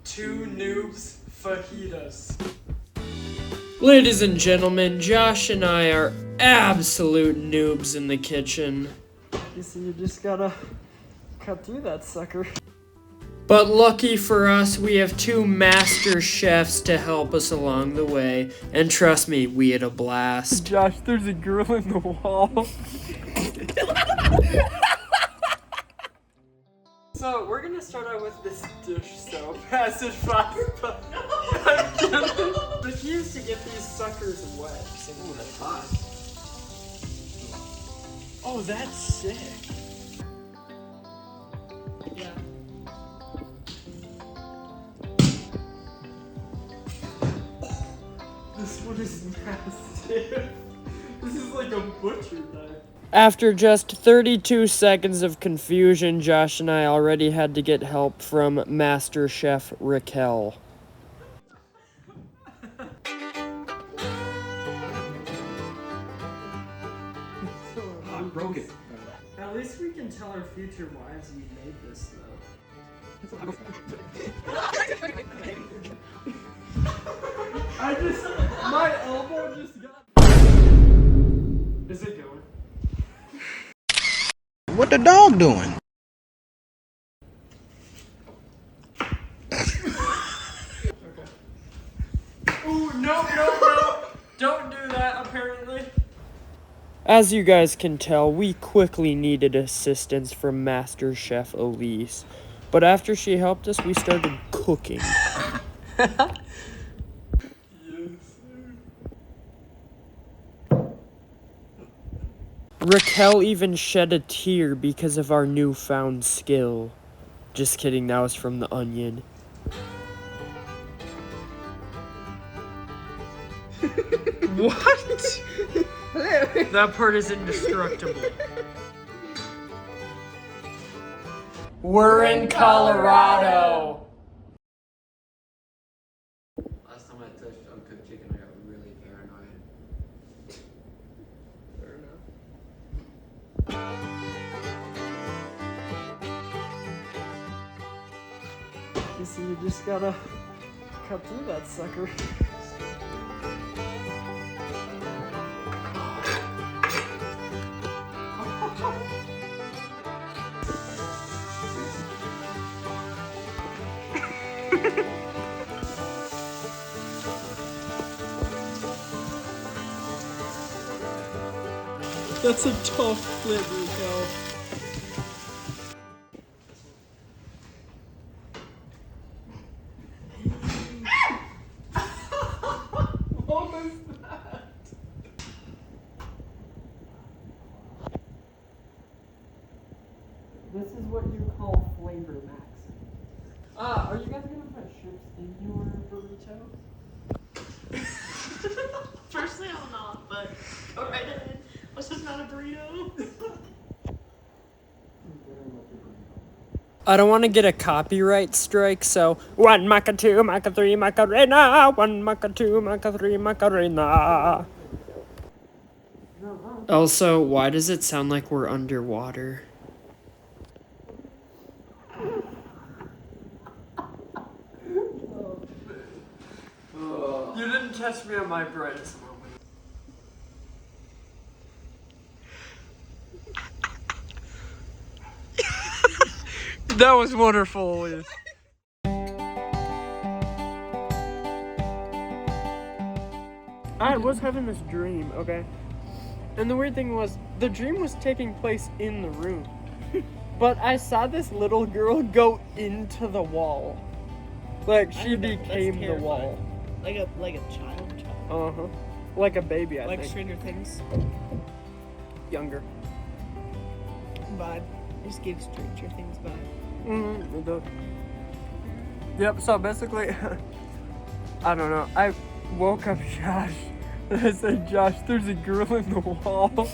2 Noobs Fajitas. Ladies and gentlemen, Josh and I are absolute noobs in the kitchen. You see, you just gotta cut through that sucker. But lucky for us, we have 2 master chefs to help us along the way. And trust me, we had a blast. Josh, there's a girl in the wall. So, we're gonna start out with this dish soap. Acid pasta. I'm kidding. The key is to get these suckers wet. Ooh, that's hot. Oh, that's sick. Yeah. This one is massive. This is like a butcher knife. After just 32 seconds of confusion, Josh and I already had to get help from Master Chef Raquel. I broke it. At least we can tell our future wives we made this, though. My elbow just got... Is it going? What the dog doing? Okay. Ooh, no. Don't do that, apparently. As you guys can tell, we quickly needed assistance from Master Chef Elise. But after she helped us, we started cooking. Raquel even shed a tear because of our newfound skill. Just kidding, that was from the onion. What? That part is indestructible. We're in Colorado! Last time I touched uncooked chicken, I got really paranoid. Fair enough. You see, you just gotta cut through that sucker. That's a tough flip, Raquel. What was that? This is what you call flavor maxing. Are you guys gonna put chips in your burrito? Personally, I'm not, but go right ahead. What's this, not a burrito? I don't want to get a copyright strike, so 1 maca 2 maca 3 macarena, 1 maca 2 maca 3 macarena. Also, why does it sound like we're underwater? You didn't catch me at my brightest moment. That was wonderful, Elise. I was having this dream, okay? And the weird thing was, the dream was taking place in the room. But I saw this little girl go into the wall. Like, she became the wall. Like a child. Uh-huh. Like a baby, I Like think. Stranger Things Younger. vibe. Just gave Stranger Things vibe. Mm-hmm, it does. Yep, so basically, I don't know. I woke up Josh. And I said, Josh, there's a girl in the wall.